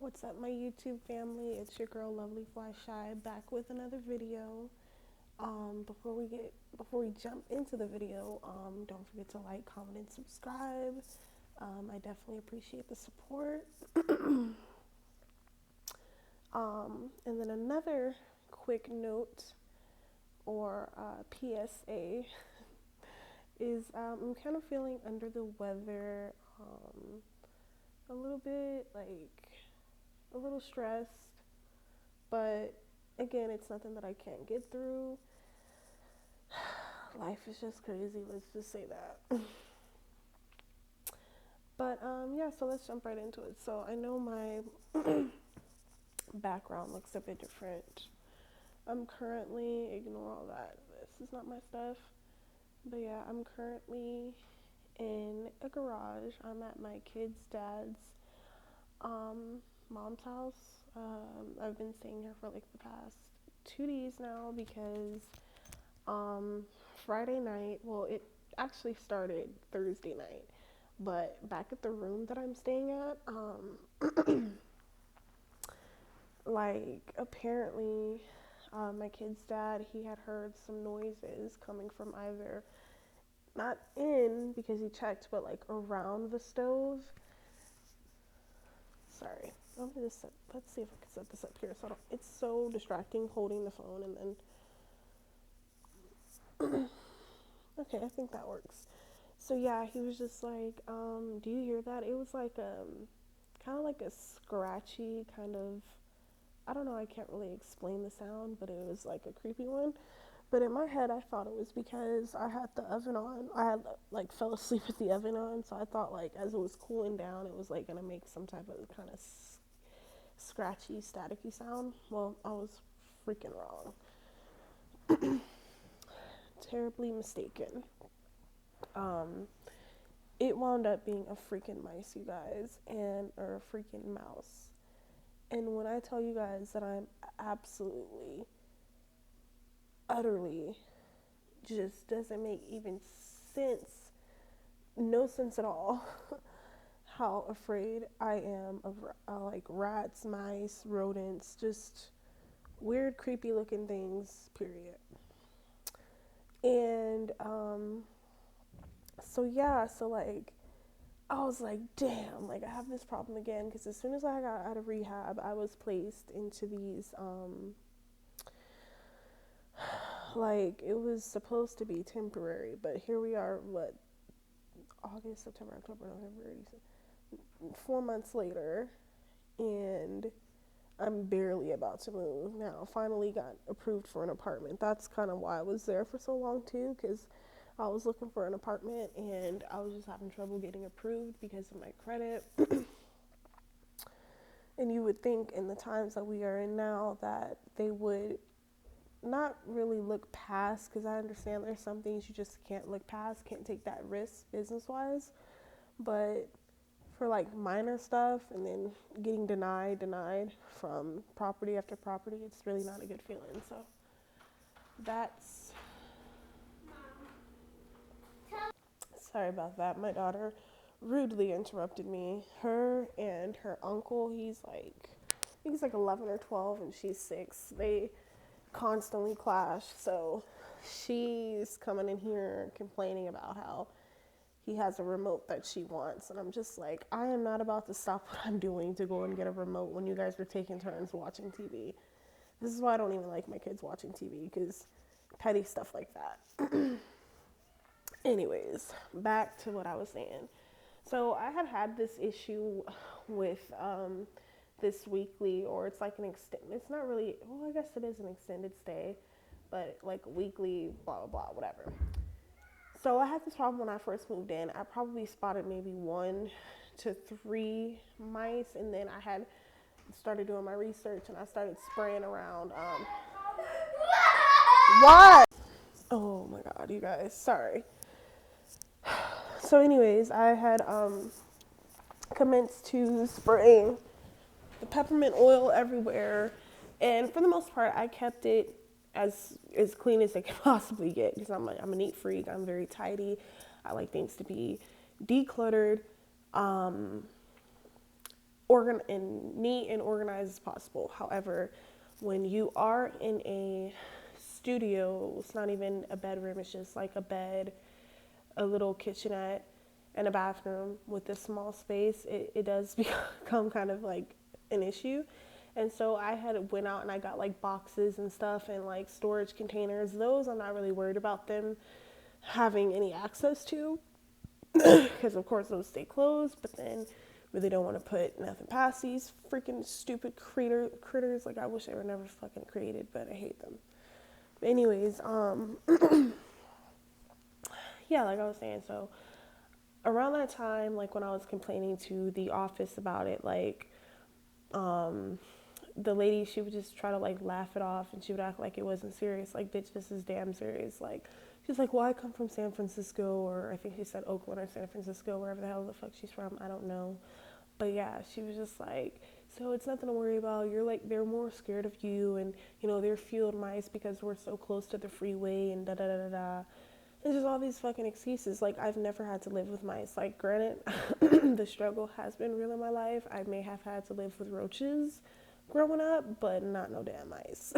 What's up, my YouTube family? It's your girl Lovely Fly Shy back with another video. Before we jump into the video, don't forget to like, comment, and subscribe. I definitely appreciate the support. And then another quick note or PSA is I'm kind of feeling under the weather, a little bit, like a little stressed, but again, it's nothing that I can't get through. Life is just crazy, let's just say that. But yeah, so let's jump right into it. So I know my background looks a bit different. I'm currently, ignore all that, this is not my stuff. But yeah, I'm currently in a garage. I'm at my kid's dad's mom's house. I've been staying here for like the past 2 days now because Friday night, well, it actually started Thursday night, but back at the room that I'm staying at, like apparently my kid's dad, he had heard some noises coming from either, not in because he checked, but like around the stove. Sorry. Let's see if I can set this up here. So it's so distracting holding the phone and then. Okay, I think that works. So yeah, he was just like, do you hear that? It was like kind of like a scratchy kind of. I don't know. I can't really explain the sound, but it was like a creepy one. But in my head, I thought it was because I had the oven on. I had like fell asleep with the oven on, so I thought like as it was cooling down, it was like gonna make some type of kind of scratchy, staticky sound. Well, I was freaking wrong. Terribly mistaken. It wound up being a freaking mice, you guys, or a freaking mouse. And when I tell you guys that I'm absolutely, utterly, just doesn't make even sense, no sense at all, how afraid I am of like rats, mice, rodents, just weird, creepy looking things, period. And so yeah, so like I was like, damn, like I have this problem again because as soon as I got out of rehab, I was placed into these like it was supposed to be temporary, but here we are, what, August, September, October, November, December, 4 months later, and I'm barely about to move now. Finally got approved for an apartment. That's kind of why I was there for so long too, because I was looking for an apartment and I was just having trouble getting approved because of my credit. And you would think in the times that we are in now that they would not really look past, because I understand there's some things you just can't look past, can't take that risk business wise, but for like minor stuff and then getting denied from property after property, it's really not a good feeling. So that's, sorry about that. My daughter rudely interrupted me. Her and her uncle, I think he's like 11 or 12 and she's 6. They constantly clash. So she's coming in here complaining about how he has a remote that she wants. And I'm just like, I am not about to stop what I'm doing to go and get a remote when you guys are taking turns watching TV. This is why I don't even like my kids watching TV, because petty stuff like that. Anyways, back to what I was saying. So I had this issue with this weekly, or it's like it's not really, well, I guess it is an extended stay, but like weekly, blah, blah, blah, whatever. So I had this problem when I first moved in. I probably spotted maybe 1 to 3 mice, and then I had started doing my research and I started spraying around. What? Oh my God, you guys, sorry. So anyways, I had commenced to spray the peppermint oil everywhere, and for the most part, I kept it as clean as I could possibly get because I'm a neat freak. I'm very tidy. I like things to be decluttered. neat and organized as possible. However, when you are in a studio, it's not even a bedroom, it's just like a bed, a little kitchenette, and a bathroom with this small space, it does become kind of like an issue. And so I had went out and I got like boxes and stuff and like storage containers. Those I'm not really worried about them having any access to because of course those stay closed, but then really don't want to put nothing past these freaking stupid critters. Like I wish they were never fucking created, but I hate them. But anyways, yeah, like I was saying, so around that time, like when I was complaining to the office about it, like the lady, she would just try to like laugh it off and she would act like it wasn't serious. Like, bitch, this is damn serious. Like, she's like, well, I come from San Francisco, or I think she said Oakland or San Francisco, wherever the hell the fuck she's from. I don't know. But yeah, she was just like, so it's nothing to worry about. You're like, they're more scared of you, and you know, they're field mice because we're so close to the freeway and da da da da da. It's just all these fucking excuses. Like, I've never had to live with mice. Like, granted, the struggle has been real in my life. I may have had to live with roaches growing up, but not no damn mice.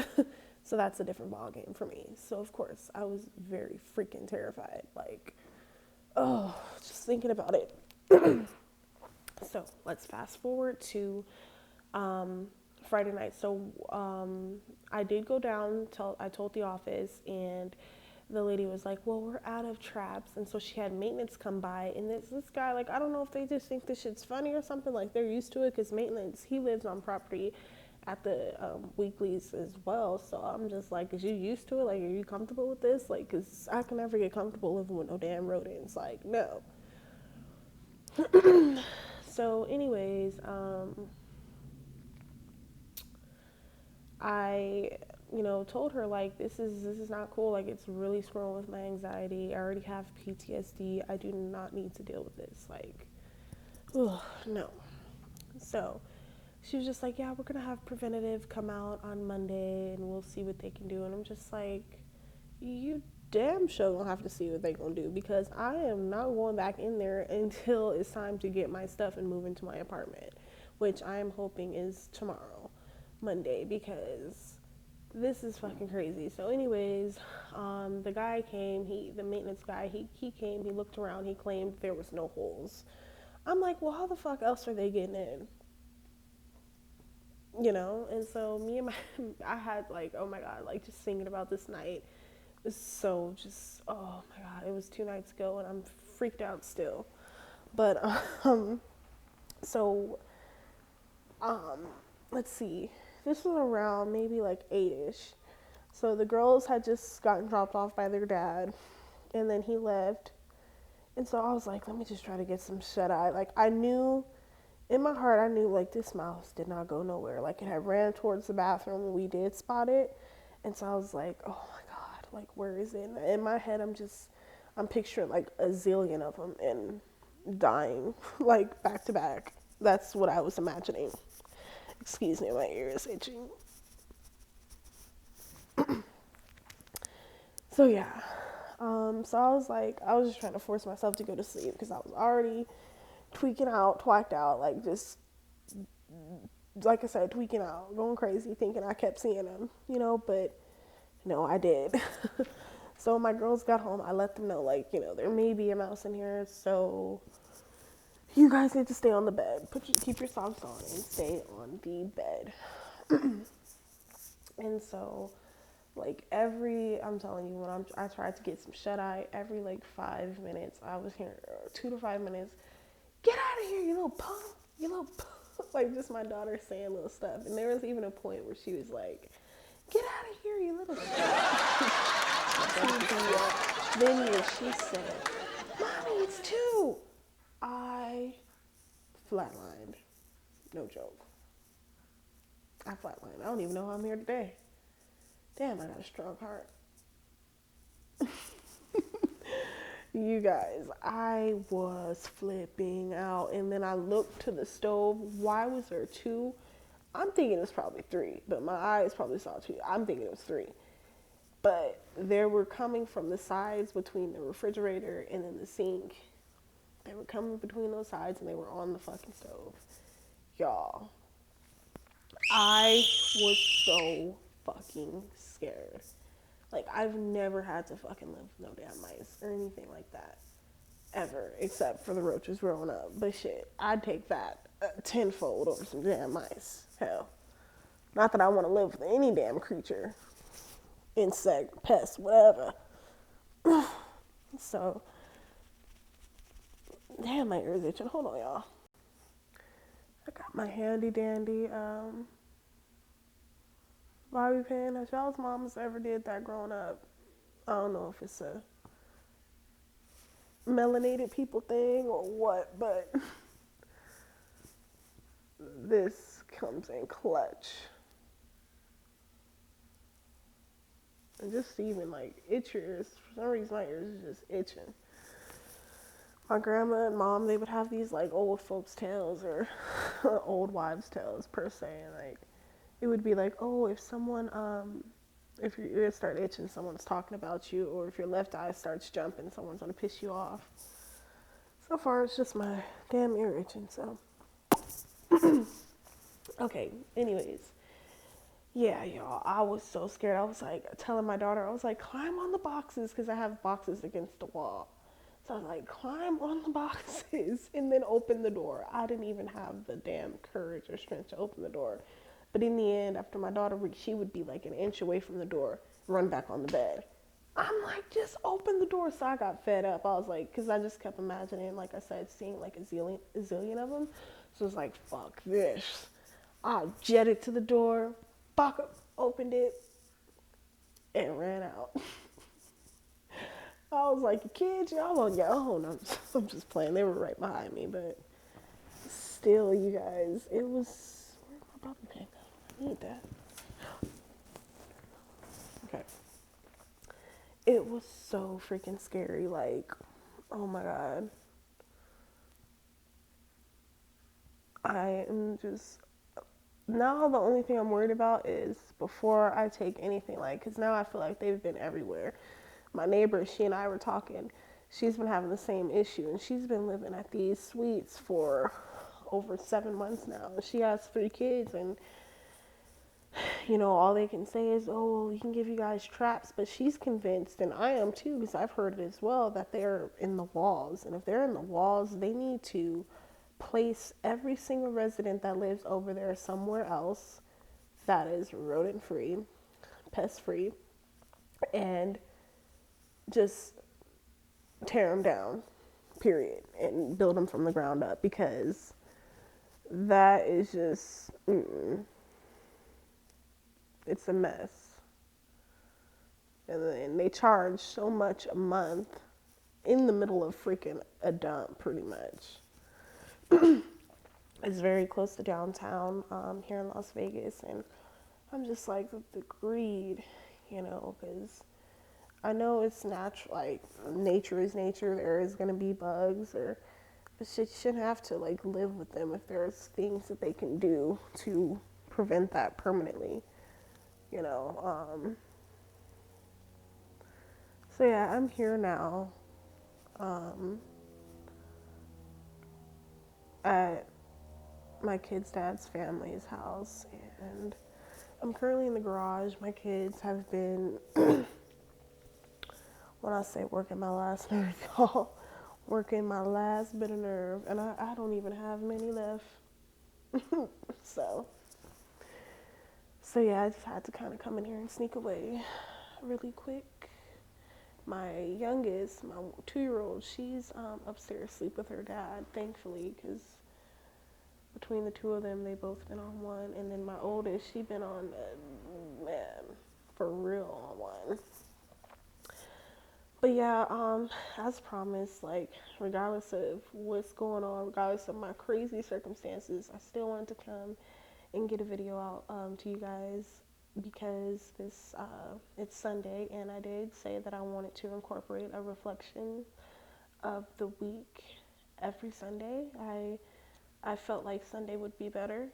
So that's a different ball game for me. So of course I was very freaking terrified. Like, oh, just thinking about it. So let's fast forward to Friday night. So I did go down. I told the office, and the lady was like, well, we're out of traps. And so she had maintenance come by, and this guy, like, I don't know if they just think this shit's funny or something, like they're used to it, because maintenance, he lives on property at the weeklies as well. So I'm just like, is you used to it? Like, are you comfortable with this? Like, because I can never get comfortable living with no damn rodents. Like, no. So anyways, I, told her, like, this is not cool. Like, it's really screwing with my anxiety. I already have PTSD. I do not need to deal with this. Like, ugh, no. So she was just like, yeah, we're gonna have preventative come out on Monday and we'll see what they can do. And I'm just like, you damn sure gonna have to see what they gonna do, because I am not going back in there until it's time to get my stuff and move into my apartment, which I am hoping is tomorrow, Monday, because this is fucking crazy. So anyways, the guy came, the maintenance guy, he came, he looked around, he claimed there was no holes. I'm like, well, how the fuck else are they getting in? And so I had like, oh my God, like just thinking about this night was so just, oh my God, it was 2 nights ago and I'm freaked out still. But, so, let's see, this was around maybe like 8-ish. So the girls had just gotten dropped off by their dad, and then he left. And so I was like, let me just try to get some shut-eye. Like, I knew, in my heart, I knew, like, this mouse did not go nowhere. Like, it had ran towards the bathroom when we did spot it. And so I was like, oh my God, like, where is it? And in my head, I'm picturing, like, a zillion of them and dying, like, back to back. That's what I was imagining. Excuse me, my ear is itching. So yeah, so I was just trying to force myself to go to sleep because I was already twacked out, like just, like I said, tweaking out, going crazy, thinking I kept seeing them, but no, I did. So when my girls got home, I let them know, like, there may be a mouse in here, so you guys need to stay on the bed. Keep your socks on and stay on the bed. And so, like, I'm telling you, when I tried to get some shut-eye, every, like, 5 minutes, I was hearing, 2 to 5 minutes, get out of here, you little punk, you little punk. Like, just my daughter saying little stuff. And there was even a point where she was like, get out of here, you little Then she said, Mommy, it's 2. I flatlined. No joke. I flatlined. I don't even know how I'm here today. Damn, I got a strong heart. You guys, I was flipping out. And then I looked to the stove. Why was there 2? I'm thinking it was probably 3, but my eyes probably saw 2. I'm thinking it was 3. But they were coming from the sides between the refrigerator and then the sink. They were coming between those sides and they were on the fucking stove. y'all, I was so fucking scared. Like, I've never had to fucking live with no damn mice or anything like that. Ever. Except for the roaches growing up. But shit, I'd take that tenfold over some damn mice. Hell. Not that I want to live with any damn creature. Insect, pest, whatever. So, damn, my ears itching. Hold on, y'all. I got my handy dandy bobby pin. If y'all's moms ever did that growing up, I don't know if it's a melanated people thing or what, but this comes in clutch. And just even like itch ears. For some reason, my ears is just itching. My grandma and mom, they would have these like old folks' tales or old wives' tales per se. And like, it would be like, oh, if someone, if your ears start itching, someone's talking about you, or if your left eye starts jumping, someone's gonna piss you off. So far, it's just my damn ear itching. So, okay. Anyways, yeah, y'all, I was so scared. I was like telling my daughter, I was like, climb on the boxes because I have boxes against the wall. So I was like, climb on the boxes and then open the door. I didn't even have the damn courage or strength to open the door. But in the end, after my daughter reached, she would be like an inch away from the door, run back on the bed. I'm like, just open the door. So I got fed up. I was like, because I just kept imagining, like I said, seeing like a zillion of them. So it's like, fuck this. I jetted to the door, opened it, and ran out. I was like, kids, y'all on your own. I'm just playing. They were right behind me, but still, you guys, it was. Where's my bobby pin? I need that. Okay. It was so freaking scary. Like, oh my god. I am just. Now, the only thing I'm worried about is before I take anything, like, because now I feel like they've been everywhere. My neighbor, she and I were talking. She's been having the same issue, and she's been living at these suites for over 7 months now. She has 3 kids, and you know, all they can say is, oh, well, we can give you guys traps. But she's convinced, and I am too, because I've heard it as well, that they're in the walls. And if they're in the walls, they need to place every single resident that lives over there somewhere else that is rodent free, pest free, and just tear them down, period, and build them from the ground up, because that is just, it's a mess. And then they charge so much a month in the middle of freaking a dump, pretty much. It's very close to downtown here in Las Vegas, and I'm just like, the greed, you know, because I know it's natural, like, nature is nature. There is going to be bugs, but shit, you shouldn't have to, like, live with them if there's things that they can do to prevent that permanently, you know. So, yeah, I'm here now at my kid's dad's family's house, and I'm currently in the garage. My kids have been, when I say working my last nerve, y'all, working my last bit of nerve, and I don't even have many left. So yeah, I just had to kind of come in here and sneak away really quick. My youngest, my 2-year-old, she's upstairs asleep with her dad, thankfully, because between the two of them, they both been on one. And then my oldest, she been on, man, for real on one. But yeah, as promised, like, regardless of what's going on, regardless of my crazy circumstances, I still wanted to come and get a video out to you guys, because it's Sunday, and I did say that I wanted to incorporate a reflection of the week every Sunday. I felt like Sunday would be better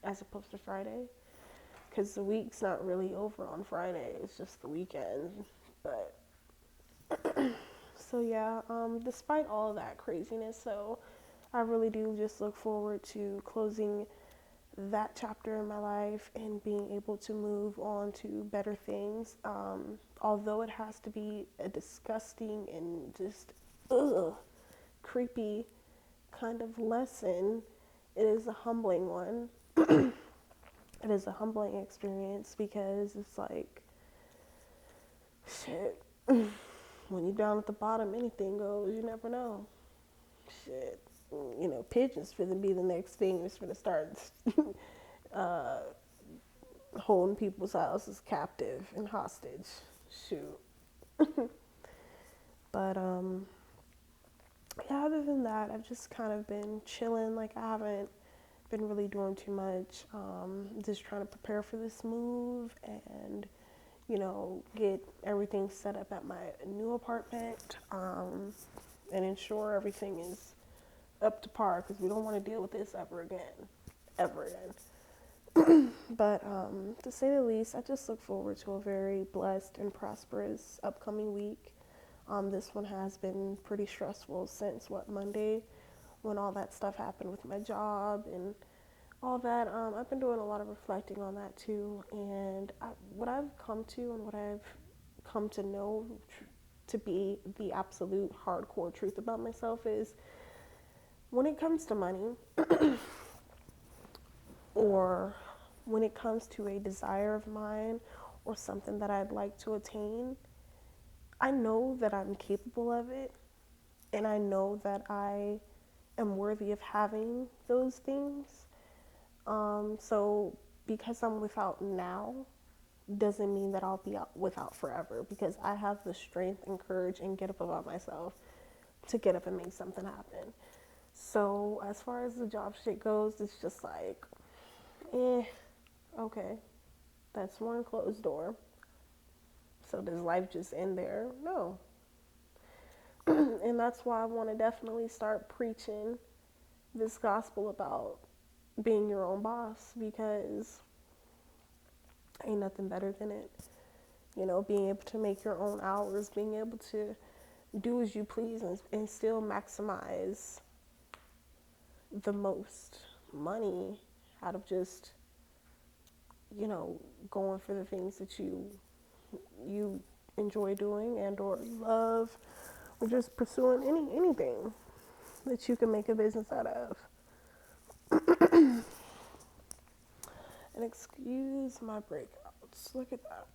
as opposed to Friday, because the week's not really over on Friday. It's just the weekend. But so yeah, despite all of that craziness, so I really do just look forward to closing that chapter in my life and being able to move on to better things. Although it has to be a disgusting and just creepy kind of lesson, it is a humbling one. It is a humbling experience because it's like, shit, when you're down at the bottom, anything goes. You never know. Shit, you know, pigeons finna be the next thing that's finna start uh, holding people's houses captive and hostage. Shoot. But yeah, other than that, I've just kind of been chilling. Like, I haven't been really doing too much. Just trying to prepare for this move and, you know, get everything set up at my new apartment, and ensure everything is up to par because we don't want to deal with this ever again. But to say the least, I just look forward to a very blessed and prosperous upcoming week. This one has been pretty stressful since Monday, when all that stuff happened with my job and all that. I've been doing a lot of reflecting on that too, and what I've come to and what I've come to know to be the absolute hardcore truth about myself is, when it comes to money, or when it comes to a desire of mine or something that I'd like to attain, I know that I'm capable of it, and I know that I am worthy of having those things. So because I'm without now doesn't mean that I'll be without forever, because I have the strength and courage and get up about myself to get up and make something happen. So as far as the job shit goes, it's just like, okay, that's one closed door. So does life just end there? No. And that's why I want to definitely start preaching this gospel about being your own boss, because ain't nothing better than it. You know, being able to make your own hours, being able to do as you please, and still maximize the most money out of just, you know, going for the things that you enjoy doing and or love, or just pursuing anything that you can make a business out of. And excuse my breakouts. Look at that.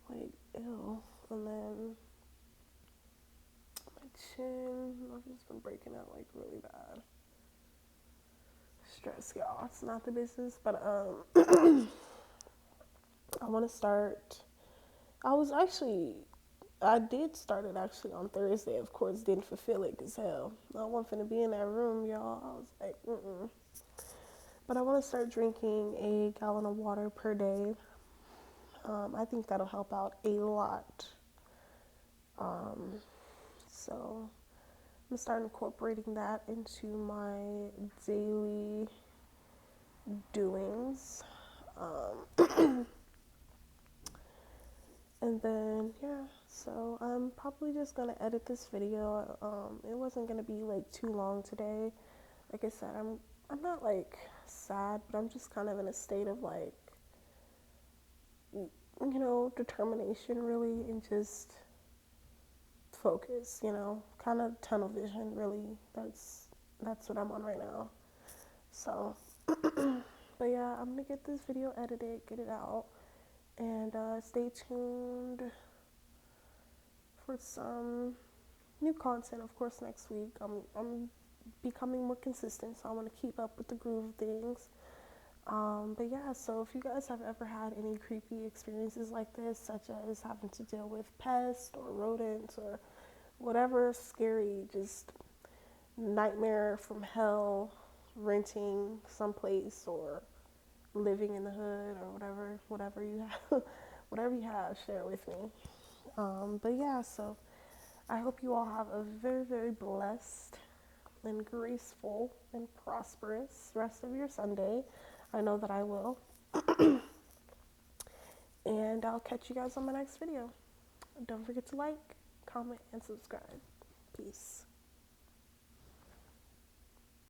Like, ew. And then my chin, I've just been breaking out like really bad. Stress, y'all. It's not the business, but I want to start. I did start it actually on Thursday. Of course, didn't fulfill it because hell, I wasn't finna be in that room, y'all. I was like, But I want to start drinking a gallon of water per day. I think that'll help out a lot. So I'm gonna start incorporating that into my daily doings. And then, yeah, so I'm probably just gonna edit this video. It wasn't gonna be like too long today. Like I said, I'm not like sad, but I'm just kind of in a state of like, you know, determination really, and just focus, you know, kind of tunnel vision really. That's what I'm on right now. So, but yeah, I'm gonna get this video edited, get it out, and stay tuned for some new content, of course, next week. I'm becoming more consistent, so I want to keep up with the groove of things. But yeah, so if you guys have ever had any creepy experiences like this, such as having to deal with pests or rodents or whatever scary, just nightmare from hell, renting someplace or living in the hood or whatever you have, whatever you have, share with me. But yeah, so I hope you all have a very, very blessed and graceful and prosperous rest of your Sunday. I know that I will. And I'll catch you guys on my next video. Don't forget to like, comment, and subscribe. Peace.